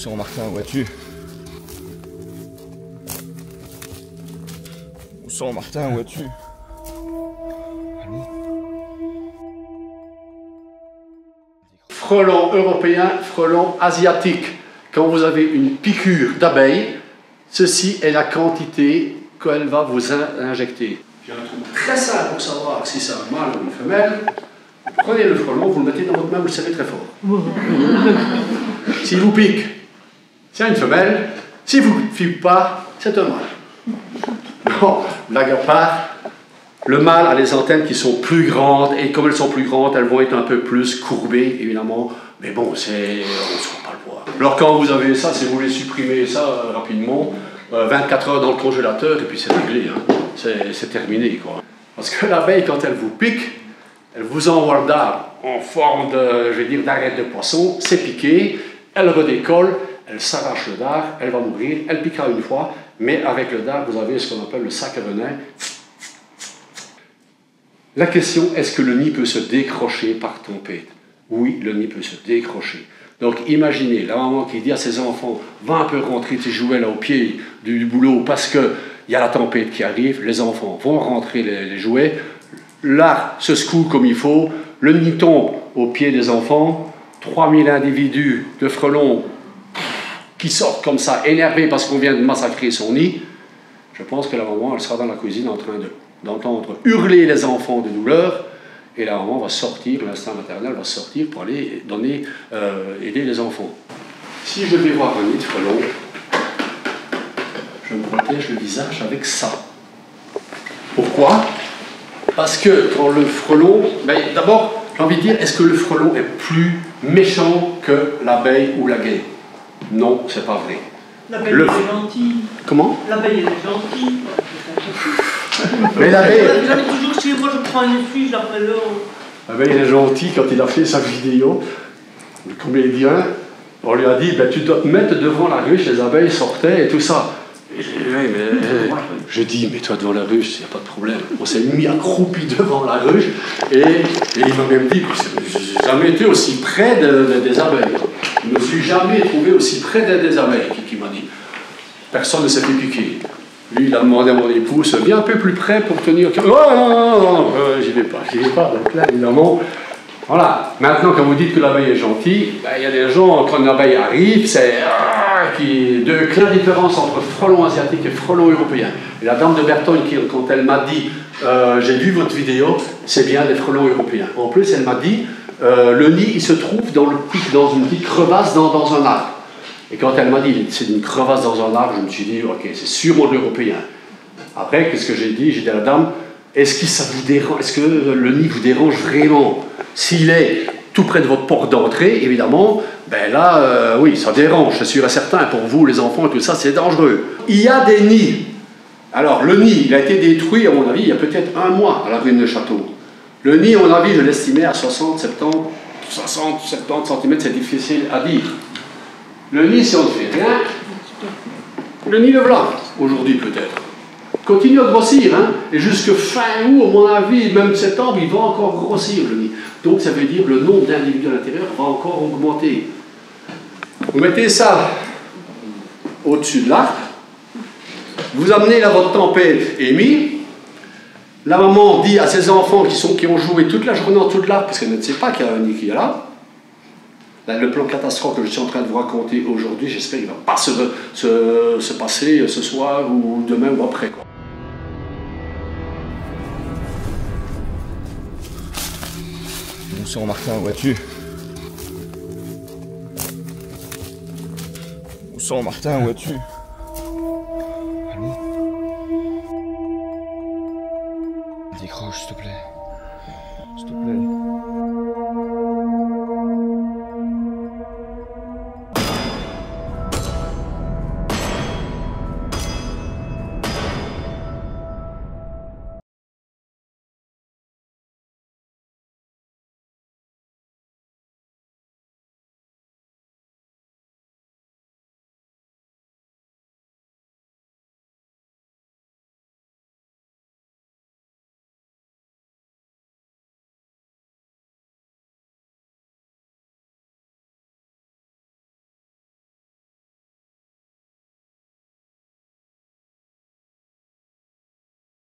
Bonsoir Martin, où es-tu? Bonsoir Martin, où es-tu? Allô? Frelon européen, frelon asiatique. Quand vous avez une piqûre d'abeille, ceci est la quantité qu'elle va vous injecter. J'ai un truc très simple pour savoir si c'est un mâle ou une femelle. Prenez le frelon, vous le mettez dans votre main, vous le serrez très fort. S'il vous pique, c'est une femelle. S'il ne vous pique pas, c'est un mâle. Non, blague à part, le mâle a les antennes qui sont plus grandes, et comme elles sont plus grandes, elles vont être un peu plus courbées, évidemment. Mais bon, on ne saura pas le voir. Alors quand vous avez ça, si vous voulez supprimer ça rapidement, 24 heures dans le congélateur, et puis c'est réglé, hein. C'est terminé, quoi. Parce que l'abeille, quand elle vous pique, elle vous envoie le dard en forme de, je vais dire, d'arête de poisson, c'est piqué, elle redécolle, elle s'arrache le dard, elle va mourir, elle piquera une fois, mais avec le dard, vous avez ce qu'on appelle le sac à venin. La question, est-ce que le nid peut se décrocher par tempête? Oui, le nid peut se décrocher. Donc imaginez la maman qui dit à ses enfants, va un peu rentrer tes jouets là au pied du boulot parce qu'il y a la tempête qui arrive, les enfants vont rentrer les jouets, l'arbre se secoue comme il faut, le nid tombe au pied des enfants, 3000 individus de frelons qui sortent comme ça, énervés parce qu'on vient de massacrer son nid. Je pense que la maman, elle sera dans la cuisine en train d'entendre hurler les enfants de douleur, et la maman va sortir, l'instinct maternel va sortir pour aller aider les enfants. Si je vais voir un nid de frelon, je me protège le visage avec ça. Pourquoi? Parce que quand le frelon... d'abord, j'ai envie de dire, est-ce que le frelon est plus méchant que l'abeille ou la guêpe? Non, c'est pas vrai. L'abeille est gentille. Comment? L'abeille est gentille. Mais l'abeille... Vous avez toujours chez moi, je prends une fille, je l'appelle l'eau. L'abeille est gentille quand il a fait sa vidéo. Le comédien, on lui a dit, tu dois te mettre devant la ruche, les abeilles sortaient et tout ça. Je dis, mets-toi devant la ruche, il n'y a pas de problème. On s'est mis accroupi devant la ruche et il m'a même dit, je n'ai jamais été aussi près des abeilles. Je ne me suis jamais trouvé aussi près des abeilles, qui m'a dit. Personne ne s'est fait piquer. Lui, il a demandé à mon épouse, viens un peu plus près pour tenir... Oh non, j'y vais pas. Donc là, évidemment, voilà. Maintenant, quand vous dites que l'abeille est gentille, il y a des gens, quand une abeille arrive, c'est deux claires différences entre frelon asiatique et frelon européen. Et la dame de Bertogne, quand elle m'a dit, j'ai vu votre vidéo, c'est bien des frelons européens. En plus, elle m'a dit, le nid, il se trouve dans une petite crevasse dans un arbre. Et quand elle m'a dit, c'est une crevasse dans un arbre, je me suis dit, ok, c'est sûrement de l'européen. Après, qu'est-ce que j'ai dit? J'ai dit à la dame, est-ce que ça vous dérange? Est-ce que le nid vous dérange vraiment? S'il est tout près de votre porte d'entrée, évidemment, oui, ça dérange, c'est sûr et certain. Pour vous, les enfants et tout ça, c'est dangereux. Il y a des nids. Alors, le nid, il a été détruit, à mon avis, il y a peut-être 1 mois à la ruine de château. Le nid, à mon avis, je l'estimais à 60, 70 cm, c'est difficile à dire. Le nid, si on ne fait rien, le nid le voilà, aujourd'hui peut-être. Continue à grossir, hein, et jusque fin août, à mon avis, même septembre, il va encore grossir le nid. Donc ça veut dire que le nombre d'individus à l'intérieur va encore augmenter. Vous mettez ça au-dessus de l'arbre, vous amenez là votre tempête émise, la maman dit à ses enfants qui ont joué toute la journée en dessous de l'arbre, parce qu'elle ne sait pas qu'il y a un nid qui est là, le plan catastrophe que je suis en train de vous raconter aujourd'hui, j'espère qu'il ne va pas se passer ce soir ou demain ou après, quoi. Bonsoir Martin, où es-tu? Bonsoir Martin, où es-tu? Allô? Décroche, s'il te plaît. S'il te plaît.